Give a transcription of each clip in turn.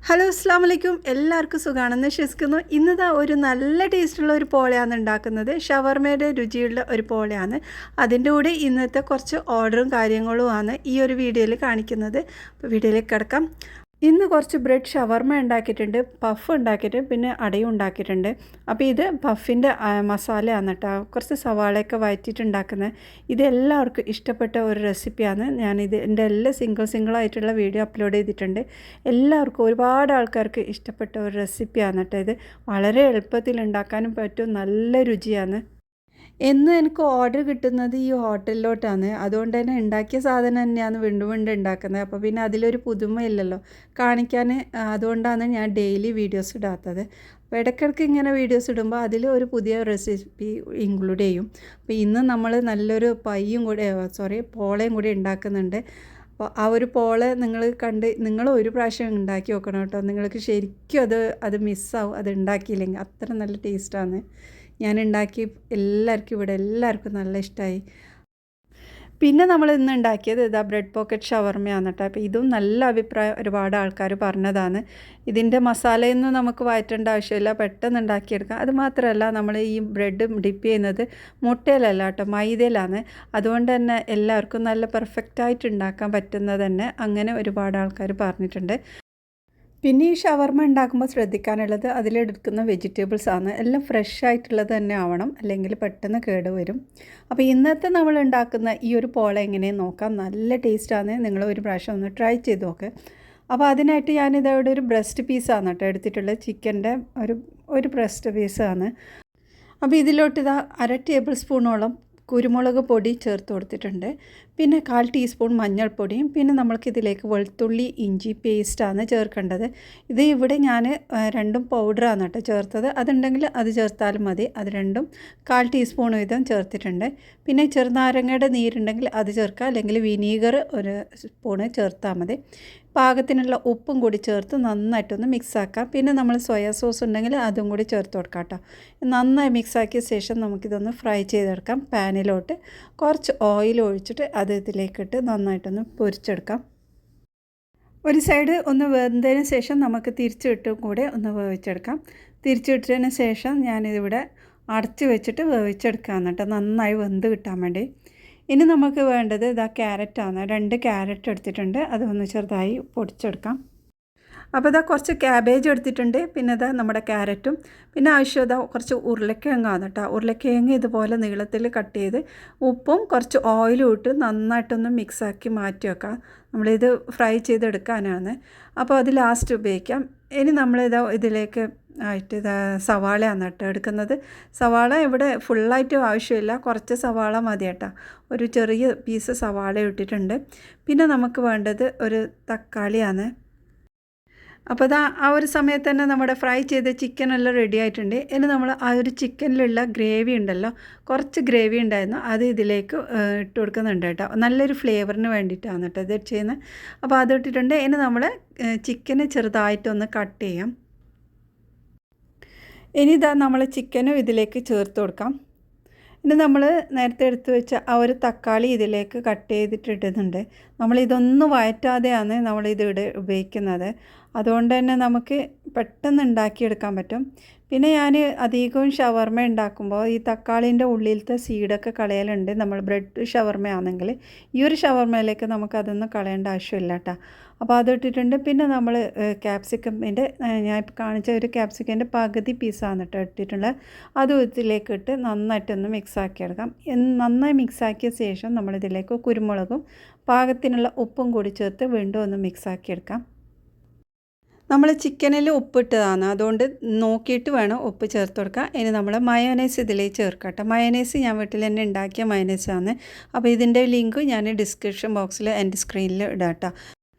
Hello അസ്സാം വലൈക്കും. എല്ലാവർക്കും സുഖമാണെന്ന് വിശ്വസിക്കുന്നു. ഇന്നതാ ഒരു നല്ല ടേസ്റ്റുള്ള ഒരു പോളയാണ് ഉണ്ടാക്കുന്നത്. ഷവർമയുടെ രുചിയുള്ള ഒരു പോളയാണ്. അതിൻ്റെ കൂടെ ഇന്നത്തെ കുറച്ച് ഓർഡറും കാര്യങ്ങളുമാണ് ഈ ഒരു വീഡിയോയിൽ കാണിക്കുന്നത്. അപ്പോൾ വീഡിയോയിലേക്ക് കിടക്കാം. ഇന്ന് കുറച്ച് ബ്രെഡ് ഷവർമ ഉണ്ടാക്കിയിട്ടുണ്ട്, പഫ് ഉണ്ടാക്കിയിട്ട് പിന്നെ അടയും ഉണ്ടാക്കിയിട്ടുണ്ട്. അപ്പോൾ ഇത് പഫിൻ്റെ മസാലയാണ് കേട്ടോ. കുറച്ച് സവാളയൊക്കെ വഴറ്റിയിട്ട് ഉണ്ടാക്കുന്നത്. ഇതെല്ലാവർക്കും ഇഷ്ടപ്പെട്ട ഒരു റെസിപ്പിയാണ്. ഞാനിത് എൻ്റെ എല്ലാ സിംഗിളായിട്ടുള്ള വീഡിയോ അപ്ലോഡ് ചെയ്തിട്ടുണ്ട്. എല്ലാവർക്കും ഒരുപാട് ആൾക്കാർക്ക് ഇഷ്ടപ്പെട്ട ഒരു റെസിപ്പിയാണ് കേട്ടോ. ഇത് വളരെ എളുപ്പത്തിൽ ഉണ്ടാക്കാനും പറ്റും, നല്ല രുചിയാണ്. എന്നും എനിക്ക് ഓർഡർ കിട്ടുന്നത് ഈ ഹോട്ടലിലോട്ടാണ്. അതുകൊണ്ട് തന്നെ ഉണ്ടാക്കിയ സാധനം തന്നെയാണ് വീണ്ടും വീണ്ടും ഉണ്ടാക്കുന്നത്. അപ്പോൾ പിന്നെ അതിലൊരു പുതുമയില്ലല്ലോ കാണിക്കാൻ. അതുകൊണ്ടാണ് ഞാൻ ഡെയിലി വീഡിയോസ് ഇടാത്തത്. അപ്പോൾ ഇടയ്ക്കിടയ്ക്ക് ഇങ്ങനെ വീഡിയോസ് ഇടുമ്പോൾ അതിൽ ഒരു പുതിയ റെസിപ്പി ഇൻക്ലൂഡ് ചെയ്യും. അപ്പോൾ ഇന്ന് നമ്മൾ നല്ലൊരു പോളയും കൂടി ഉണ്ടാക്കുന്നുണ്ട്. അപ്പോൾ ആ ഒരു പോള നിങ്ങൾ ഒരു പ്രാവശ്യം ഉണ്ടാക്കി നോക്കണം കേട്ടോ. നിങ്ങൾക്ക് ശരിക്കും അത് മിസ്സാവും അത് ഉണ്ടാക്കിയില്ലെങ്കിൽ. അത്ര നല്ല ടേസ്റ്റാണ്. ഞാൻ ഉണ്ടാക്കി എല്ലാവർക്കും നല്ല ഇഷ്ടമായി. പിന്നെ നമ്മൾ ഇന്ന് ഉണ്ടാക്കിയത് ഇതാ ബ്രെഡ് പോക്കറ്റ് ഷവർമയാണ് കേട്ടോ. അപ്പോൾ ഇതും നല്ല അഭിപ്രായം ഒരുപാട് ആൾക്കാർ പറഞ്ഞതാണ്. ഇതിൻ്റെ മസാലയൊന്നും നമുക്ക് വഴറ്റേണ്ട ആവശ്യമില്ല, പെട്ടെന്ന് ഉണ്ടാക്കിയെടുക്കാം. അതുമാത്രമല്ല നമ്മൾ ഈ ബ്രെഡ് ഡിപ്പ് ചെയ്യുന്നത് മുട്ടയിലല്ല കേട്ടോ, മൈദയിലാണ്. അതുകൊണ്ട് തന്നെ എല്ലാവർക്കും നല്ല പെർഫെക്റ്റായിട്ട് ഉണ്ടാക്കാൻ പറ്റുന്നത് തന്നെ അങ്ങനെ ഒരുപാട് ആൾക്കാർ പറഞ്ഞിട്ടുണ്ട്. പിന്നെ ഈ ഷവർമ ഉണ്ടാക്കുമ്പോൾ ശ്രദ്ധിക്കാനുള്ളത് അതിലെടുക്കുന്ന വെജിറ്റബിൾസാണ്. എല്ലാം ഫ്രഷ് ആയിട്ടുള്ളത് തന്നെ ആവണം, അല്ലെങ്കിൽ പെട്ടെന്ന് കേടുവരും. അപ്പോൾ ഇന്നത്തെ നമ്മൾ ഉണ്ടാക്കുന്ന ഈ ഒരു പോള എങ്ങനെയെന്ന് നോക്കാം. നല്ല ടേസ്റ്റാണ്. നിങ്ങൾ ഒരു പ്രാവശ്യം ഒന്ന് ട്രൈ ചെയ്ത് നോക്ക്. അപ്പോൾ അതിനായിട്ട് ഞാനിതവിടെ ഒരു ബ്രസ്റ്റ് പീസാണ് കേട്ടോ എടുത്തിട്ടുള്ളത്. ചിക്കൻ്റെ ഒരു ബ്രസ്റ്റ് പീസാണ്. അപ്പോൾ ഇതിലോട്ട് ഇതാ 1/2 ടേബിൾ സ്പൂണോളം കുരുമുളക് പൊടി ചേർത്ത് കൊടുത്തിട്ടുണ്ട്. പിന്നെ 1/4 ടീസ്പൂൺ മഞ്ഞൾപ്പൊടിയും. പിന്നെ നമ്മൾക്കിതിലേക്ക് വെളുത്തുള്ളി ഇഞ്ചി പേസ്റ്റാണ് ചേർക്കേണ്ടത്. ഇത് ഇവിടെ ഞാൻ രണ്ടും പൗഡറാണ് കേട്ടോ ചേർത്തത്. അതുണ്ടെങ്കിൽ അത് ചേർത്താലും മതി. അത് രണ്ടും 1/4 ടീസ്പൂൺ വീതം ചേർത്തിട്ടുണ്ട്. പിന്നെ ചെറുനാരങ്ങയുടെ നീരുണ്ടെങ്കിൽ അത് ചേർക്കുക, അല്ലെങ്കിൽ വിനീഗർ ഒരു സ്പൂണ് ചേർത്താൽ മതി. പാകത്തിനുള്ള ഉപ്പും കൂടി ചേർത്ത് നന്നായിട്ടൊന്ന് മിക്സാക്കാം. പിന്നെ നമ്മൾ സോയാ സോസ് ഉണ്ടെങ്കിൽ അതും കൂടി ചേർത്ത് കൊടുക്കാം കേട്ടോ. നന്നായി മിക്സാക്കിയ ശേഷം നമുക്കിതൊന്ന് ഫ്രൈ ചെയ്തെടുക്കാം. പാനിലോട്ട് കുറച്ച് ഓയിൽ ഒഴിച്ചിട്ട് അത് ഇതിലേക്കിട്ട് നന്നായിട്ടൊന്ന് പൊരിച്ചെടുക്കാം. ഒരു സൈഡ് ഒന്ന് വെന്തതിന് ശേഷം നമുക്ക് തിരിച്ചിട്ടും കൂടെ ഒന്ന് വേവിച്ചെടുക്കാം. തിരിച്ചിട്ടതിന് ശേഷം ഞാനിതിവിടെ അടച്ച് വെച്ചിട്ട് വേവിച്ചെടുക്കുകയാണ് കേട്ടോ, നന്നായി വെന്ത് കിട്ടാൻ വേണ്ടി. ഇനി നമുക്ക് വേണ്ടത് ഇതാ ക്യാരറ്റാണ്. 2 ക്യാരറ്റ് എടുത്തിട്ടുണ്ട്, അതൊന്ന് ചെറുതായി പൊടിച്ചെടുക്കാം. അപ്പോൾ ഇതാ കുറച്ച് ക്യാബേജ് എടുത്തിട്ടുണ്ട്. പിന്നെ ഇതാ നമ്മുടെ ക്യാരറ്റും. പിന്നെ ആവശ്യം കുറച്ച് ഉരുളക്കിഴങ്ങാണ് കേട്ടോ. ഉരുളക്കിഴങ്ങ് ഇതുപോലെ നീളത്തിൽ കട്ട് ചെയ്ത് ഉപ്പും കുറച്ച് ഓയിലും ഇട്ട് നന്നായിട്ടൊന്ന് മിക്സാക്കി മാറ്റി വെക്കാം. നമ്മളിത് ഫ്രൈ ചെയ്തെടുക്കാനാണ്. അപ്പോൾ അത് ലാസ്റ്റ് ഉപയോഗിക്കാം. ഇനി ഇതിലേക്ക് ആയിട്ട് സവാളയാണ് കേട്ടോ എടുക്കുന്നത്. സവാള ഇവിടെ ഫുള്ളായിട്ട് ആവശ്യമില്ല, കുറച്ച് സവാള മതി കേട്ടോ. ഒരു ചെറിയ പീസ് സവാള ഇട്ടിട്ടുണ്ട്. പിന്നെ നമുക്ക് വേണ്ടത് ഒരു തക്കാളിയാണ്. അപ്പോൾ ആ ഒരു സമയത്ത് തന്നെ നമ്മുടെ ഫ്രൈ ചെയ്ത ചിക്കനെല്ലാം റെഡി ആയിട്ടുണ്ട്. ഇനി നമ്മൾ ആ ഒരു ചിക്കനിലുള്ള ഗ്രേവി ഉണ്ടല്ലോ, കുറച്ച് ഗ്രേവി ഉണ്ടായിരുന്നു, അത് ഇതിലേക്ക് ഇട്ട് കൊടുക്കുന്നുണ്ട് കേട്ടോ. നല്ലൊരു ഫ്ലേവറിന് വേണ്ടിയിട്ടാണ് കേട്ടോ ഇത് ചെയ്യുന്നത്. അപ്പോൾ അത് ഇട്ടിട്ടുണ്ട്. ഇനി നമ്മൾ ചിക്കന് ചെറുതായിട്ടൊന്ന് കട്ട് ചെയ്യാം. ഇനി നമ്മൾ ചിക്കനും ഇതിലേക്ക് ചേർത്ത് കൊടുക്കാം. ഇനി നമ്മൾ നേരത്തെ എടുത്ത് വെച്ച ആ ഒരു തക്കാളി ഇതിലേക്ക് കട്ട് ചെയ്തിട്ടിടുന്നുണ്ട്. നമ്മളിതൊന്നും വഴറ്റാതെയാണ് നമ്മളിതിവിടെ ഉപയോഗിക്കുന്നത്. അതുകൊണ്ട് തന്നെ നമുക്ക് പെട്ടെന്ന് ഉണ്ടാക്കിയെടുക്കാൻ പറ്റും. പിന്നെ ഞാൻ അധികവും ഷവർമ ഉണ്ടാക്കുമ്പോൾ ഈ തക്കാളീൻ്റെ ഉള്ളിലത്തെ സീഡൊക്കെ കളയലുണ്ട്. നമ്മൾ ബ്രെഡ് ഷവർമയാണെങ്കിൽ ഈ ഒരു ഷവർമയിലേക്ക് നമുക്കതൊന്നും കളയേണ്ട ആവശ്യമില്ല കേട്ടോ. അപ്പോൾ അതിട്ടിട്ടുണ്ട്. പിന്നെ നമ്മൾ ക്യാപ്സിക്കമിൻ്റെ ഞാൻ ഇപ്പോൾ കാണിച്ച ഒരു ക്യാപ്സിക്കൻ്റെ പകുതി പീസാണ് കേട്ടോ ഇട്ടിട്ടുള്ളത്. അതും ഇതിലേക്ക് ഇട്ട് നന്നായിട്ടൊന്ന് മിക്സാക്കിയെടുക്കാം. നന്നായി മിക്സാക്കിയ ശേഷം നമ്മളിതിലേക്ക് കുരുമുളകും പാകത്തിനുള്ള ഉപ്പും കൂടി ചേർത്ത് വീണ്ടും ഒന്ന് മിക്സാക്കിയെടുക്കാം. നമ്മൾ ചിക്കനിൽ ഉപ്പിട്ടതാണ്, അതുകൊണ്ട് നോക്കിയിട്ട് വേണം ഉപ്പ് ചേർത്ത് കൊടുക്കുക. ഇനി നമ്മൾ മയോനൈസ് ഇതിലേക്ക് ചേർക്കട്ടെ. മയോനൈസ് ഞാൻ വീട്ടിൽ തന്നെ ഉണ്ടാക്കിയ മയോനൈസാണ്. അപ്പോൾ ഇതിൻ്റെ ലിങ്ക് ഞാൻ ഡിസ്ക്രിപ്ഷൻ ബോക്സിൽ എൻ്റെ സ്ക്രീനിൽ ഇടാം കേട്ടോ.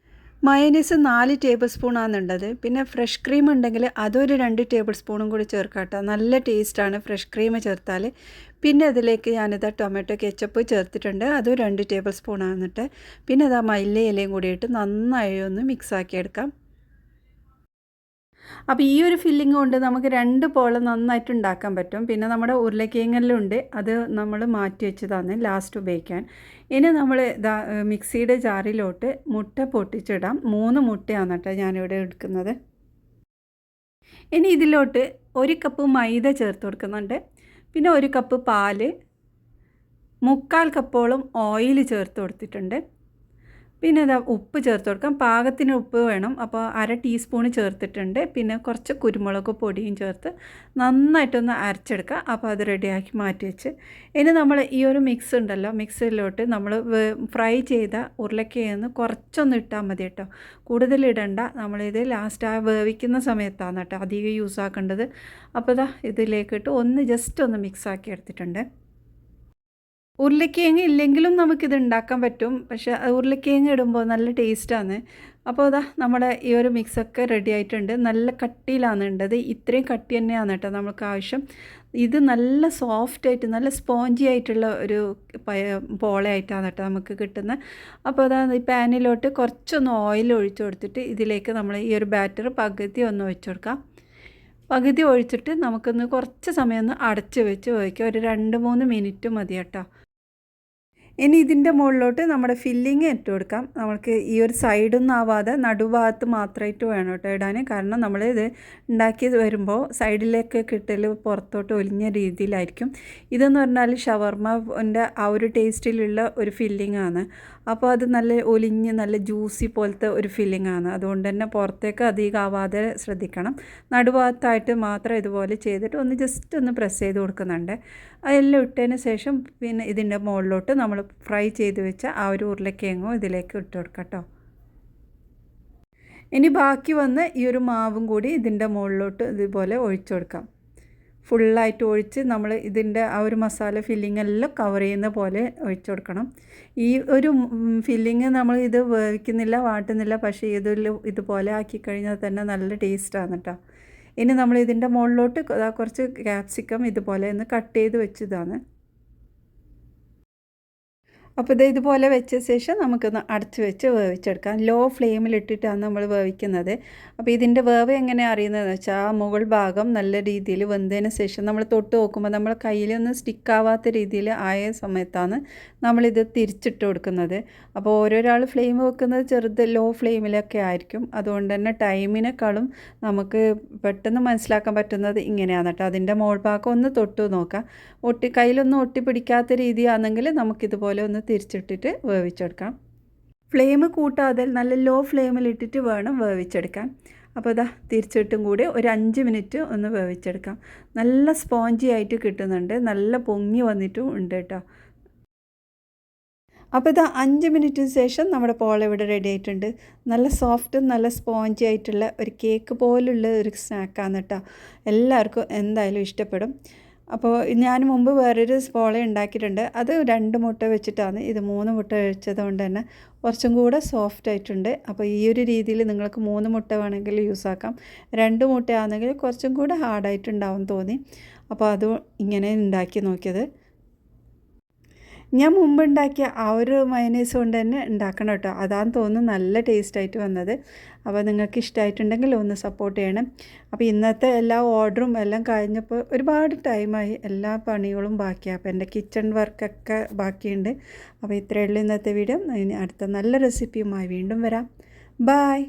മയോനൈസ് 4 ടേബിൾ സ്പൂണാണുള്ളത്. പിന്നെ ഫ്രഷ് ക്രീം ഉണ്ടെങ്കിൽ അതൊരു 2 ടേബിൾ സ്പൂണും കൂടി ചേർക്കാം കേട്ടോ. നല്ല ടേസ്റ്റാണ് ഫ്രഷ് ക്രീം ചേർത്താൽ. പിന്നെ അതിലേക്ക് ഞാനിതാ ടൊമാറ്റോ കെച്ചപ്പ് ചേർത്തിട്ടുണ്ട്, അതും 2 ടേബിൾ സ്പൂണാണിട്ട്. പിന്നെ അതാ മല്ലി ഇലയും കൂടിയിട്ട് നന്നായി ഒന്ന് മിക്സാക്കിയെടുക്കാം. അപ്പോൾ ഈ ഒരു ഫില്ലിംഗ് കൊണ്ട് നമുക്ക് 2 പോള നന്നായിട്ട് ഉണ്ടാക്കാൻ പറ്റും. പിന്നെ നമ്മുടെ ഉരുളക്കിഴങ്ങെല്ലാം ഉണ്ട്, അത് നമ്മൾ മാറ്റി വെച്ചതാണ് ലാസ്റ്റ് ഉപയോഗിക്കാൻ. ഇനി നമ്മൾ മിക്സിയുടെ ജാറിലോട്ട് മുട്ട പൊട്ടിച്ചിടാം. 3 മുട്ടയാണ് കേട്ടോ ഞാനിവിടെ എടുക്കുന്നത്. ഇനി ഇതിലോട്ട് 1 കപ്പ് മൈദ ചേർത്ത് കൊടുക്കുന്നുണ്ട്. പിന്നെ 1 കപ്പ് പാല്, 3/4 കപ്പോളം ഓയിൽ ചേർത്ത് കൊടുത്തിട്ടുണ്ട്. പിന്നെ ഇതാ ഉപ്പ് ചേർത്ത് കൊടുക്കാം. പാകത്തിന് ഉപ്പ് വേണം. അപ്പോൾ 1/2 ടീസ്പൂൺ ചേർത്തിട്ടുണ്ട്. പിന്നെ കുറച്ച് കുരുമുളക് പൊടിയും ചേർത്ത് നന്നായിട്ടൊന്ന് അരച്ചെടുക്കുക. അപ്പോൾ അത് റെഡിയാക്കി മാറ്റി വെച്ച് ഇനി നമ്മൾ ഈ ഒരു മിക്സ് ഉണ്ടല്ലോ, മിക്സിലോട്ട് നമ്മൾ ഫ്രൈ ചെയ്ത ഉരുളക്കിഴങ്ങ് കുറച്ചൊന്ന് ഇട്ടാൽ മതി കേട്ടോ. കൂടുതൽ ഇടണ്ട. നമ്മളിത് ലാസ്റ്റ് ആ വേവിക്കുന്ന സമയത്താണ് കേട്ടോ അധികം യൂസ് ആക്കേണ്ടത്. അപ്പോൾ ഇതാ ഇതിലേക്കിട്ട് ഒന്ന് ജസ്റ്റ് ഒന്ന് മിക്സ് ആക്കി എടുത്തിട്ടുണ്ട്. ഉരുളക്കിഴങ്ങ് ഇല്ലെങ്കിലും നമുക്കിത് ഉണ്ടാക്കാൻ പറ്റും. പക്ഷേ ഉരുളക്കിഴങ്ങ് ഇടുമ്പോൾ നല്ല ടേസ്റ്റാണ്. അപ്പോൾ അതാ നമ്മുടെ ഈ ഒരു മിക്സൊക്കെ റെഡി ആയിട്ടുണ്ട്. നല്ല കട്ടിയിലാണ് ഉണ്ടത്. ഇത്രയും കട്ടി തന്നെയാണ് കേട്ടോ നമുക്ക് ആവശ്യം. ഇത് നല്ല സോഫ്റ്റായിട്ട് നല്ല സ്പോഞ്ചി ആയിട്ടുള്ള ഒരു പോളയായിട്ടാണ് കേട്ടോ നമുക്ക് കിട്ടുന്നത്. അപ്പോൾ അതാ ഈ പാനിലോട്ട് കുറച്ചൊന്ന് ഓയിൽ ഒഴിച്ച് കൊടുത്തിട്ട് ഇതിലേക്ക് നമ്മൾ ഈ ഒരു ബാറ്റർ പകുതി ഒന്ന് ഒഴിച്ച് കൊടുക്കാം. പകുതി ഒഴിച്ചിട്ട് നമുക്കൊന്ന് കുറച്ച് സമയം ഒന്ന് അടച്ച് വെച്ച് വേവിക്കാം. ഒരു 2-3 മിനിറ്റ് മതി കേട്ടോ. ഇനി ഇതിൻ്റെ മുകളിലോട്ട് നമ്മുടെ ഫില്ലിങ് ഇട്ട് കൊടുക്കാം. നമുക്ക് ഈ ഒരു സൈഡൊന്നും ആവാതെ നടുഭാഗത്ത് മാത്രമായിട്ട് വേണം കേട്ടോ ഇടാൻ. കാരണം നമ്മളിത് ഉണ്ടാക്കിയത് വരുമ്പോൾ സൈഡിലേക്കൊക്കെ ഇട്ടൽ പുറത്തോട്ട് ഒലിഞ്ഞ രീതിയിലായിരിക്കും. ഇതെന്ന് പറഞ്ഞാൽ ഷവർമ്മൻ്റെ ആ ഒരു ടേസ്റ്റിലുള്ള ഒരു ഫില്ലിംഗ് ആണ്. അപ്പോൾ അത് നല്ല ഒലിഞ്ഞ് നല്ല ജ്യൂസി പോലത്തെ ഒരു ഫില്ലിംഗ് ആണ്. അതുകൊണ്ട് തന്നെ പുറത്തേക്ക് അധികം ആവാതെ ശ്രദ്ധിക്കണം. നടുഭാഗത്തായിട്ട് മാത്രം ഇതുപോലെ ചെയ്തിട്ട് ഒന്ന് ജസ്റ്റ് ഒന്ന് പ്രസ് ചെയ്ത് കൊടുക്കുന്നുണ്ട്. അതെല്ലാം ഇട്ടതിന് ശേഷം പിന്നെ ഇതിൻ്റെ മുകളിലോട്ട് നമ്മൾ ഫ്രൈ ചെയ്ത് വെച്ച ആ ഒരു ഉരുളക്കിഴങ്ങും ഇതിലേക്ക് ഇട്ട് കൊടുക്കാം കേട്ടോ. ഇനി ബാക്കി വന്ന് ഈ ഒരു മാവും കൂടി ഇതിൻ്റെ മുകളിലോട്ട് ഇതുപോലെ ഒഴിച്ചു കൊടുക്കാം. ഫുള്ളായിട്ട് ഒഴിച്ച് നമ്മൾ ഇതിൻ്റെ ആ ഒരു മസാല ഫില്ലിംഗ് എല്ലാം കവർ ചെയ്യുന്ന പോലെ ഒഴിച്ചു കൊടുക്കണം. ഈ ഒരു ഫില്ലിങ് നമ്മൾ ഇത് വേവിക്കുന്നില്ല, വാട്ടുന്നില്ല. പക്ഷേ ഇതുപോലെ ആക്കി കഴിഞ്ഞാൽ തന്നെ നല്ല ടേസ്റ്റാണ് കേട്ടോ. ഇനി നമ്മൾ ഇതിൻ്റെ മുകളിലോട്ട് കുറച്ച് ക്യാപ്സിക്കം ഇതുപോലെ ഒന്ന് കട്ട് ചെയ്ത് വെച്ചതാണ്. അപ്പോൾ ഇതുപോലെ വെച്ച ശേഷം നമുക്കൊന്ന് അടച്ച് വെച്ച് വേവിച്ചെടുക്കാം. ലോ ഫ്ലെയിമിലിട്ടിട്ടാണ് നമ്മൾ വേവിക്കുന്നത്. അപ്പോൾ ഇതിൻ്റെ വേവ് എങ്ങനെയാണ് അറിയുന്നതെന്ന് വെച്ചാൽ ആ മുകൾ ഭാഗം നല്ല രീതിയിൽ വെന്തതിന് ശേഷം നമ്മൾ തൊട്ട് നോക്കുമ്പോൾ നമ്മൾ കയ്യിലൊന്നും സ്റ്റിക്കാവാത്ത രീതിയിൽ ആയ സമയത്താണ് നമ്മളിത് തിരിച്ചിട്ട് കൊടുക്കുന്നത്. അപ്പോൾ ഓരോരാൾ ഫ്ലെയിം വെക്കുന്നത് ചെറുത് ലോ ഫ്ലെയിമിലൊക്കെ ആയിരിക്കും. അതുകൊണ്ട് തന്നെ ടൈമിനേക്കാളും നമുക്ക് പെട്ടെന്ന് മനസ്സിലാക്കാൻ പറ്റുന്നത് ഇങ്ങനെയാണ് കേട്ടോ. അതിൻ്റെ മുകൾ ഭാഗം ഒന്ന് തൊട്ട് നോക്കാം. കയ്യിലൊന്നും ഒട്ടിപ്പിടിക്കാത്ത രീതിയാണെങ്കിൽ നമുക്കിതുപോലെ ഒന്ന് തിരിച്ചിട്ടിട്ട് വേവിച്ചെടുക്കാം. ഫ്ലെയിം കൂട്ടാതെ നല്ല ലോ ഫ്ലെയിമിലിട്ടിട്ട് വേണം വേവിച്ചെടുക്കാൻ. അപ്പോൾ ഇതാ തിരിച്ചിട്ടും കൂടി ഒരു 5 മിനിറ്റ് ഒന്ന് വേവിച്ചെടുക്കാം. നല്ല സ്പോഞ്ചി ആയിട്ട് കിട്ടുന്നുണ്ട്. നല്ല പൊങ്ങി വന്നിട്ടും ഉണ്ട് കേട്ടോ. അപ്പോൾ ഇതാ 5 മിനിറ്റിന് ശേഷം നമ്മുടെ പോള ഇവിടെ റെഡി ആയിട്ടുണ്ട്. നല്ല സോഫ്റ്റും നല്ല സ്പോഞ്ചി ആയിട്ടുള്ള ഒരു കേക്ക് പോലുള്ള ഒരു സ്നാക്കാണ് കേട്ടോ. എല്ലാവർക്കും എന്തായാലും ഇഷ്ടപ്പെടും. അപ്പോൾ ഞാൻ മുമ്പ് വേറൊരു പോള ഉണ്ടാക്കിയിട്ടുണ്ട്. അത് 2 മുട്ട വെച്ചിട്ടാണ്. ഇത് 3 മുട്ട വെച്ചത് കൊണ്ട് തന്നെ കുറച്ചും കൂടെ സോഫ്റ്റ് ആയിട്ടുണ്ട്. അപ്പോൾ ഈ ഒരു രീതിയിൽ നിങ്ങൾക്ക് 3 മുട്ട വേണമെങ്കിൽ യൂസ് ആക്കാം. 2 മുട്ടയാണെങ്കിൽ കുറച്ചും കൂടെ ഹാർഡായിട്ടുണ്ടാവും തോന്നി. അപ്പോൾ അത് ഇങ്ങനെ ഉണ്ടാക്കി നോക്കിയത്. ഞാൻ മുമ്പ് ഉണ്ടാക്കിയ ആ ഒരു മയനൈസ് കൊണ്ട് തന്നെ ഉണ്ടാക്കണം കേട്ടോ. അതാന്ന് തോന്നുന്നു നല്ല ടേസ്റ്റായിട്ട് വന്നത്. അപ്പോൾ നിങ്ങൾക്ക് ഇഷ്ടമായിട്ടുണ്ടെങ്കിൽ ഒന്ന് സപ്പോർട്ട് ചെയ്യണം. അപ്പോൾ ഇന്നത്തെ എല്ലാ ഓർഡറും എല്ലാം കഴിഞ്ഞപ്പോൾ ഒരുപാട് ടൈമായി. എല്ലാ പണികളും ബാക്കിയാണ്. അപ്പോൾ എൻ്റെ കിച്ചൺ വർക്കൊക്കെ ബാക്കിയുണ്ട്. അപ്പോൾ ഇത്രയേ ഉള്ളൂ ഇന്നത്തെ വീഡിയോ. ഇനി അടുത്ത നല്ല റെസിപ്പിയുമായി വീണ്ടും വരാം. ബായ്.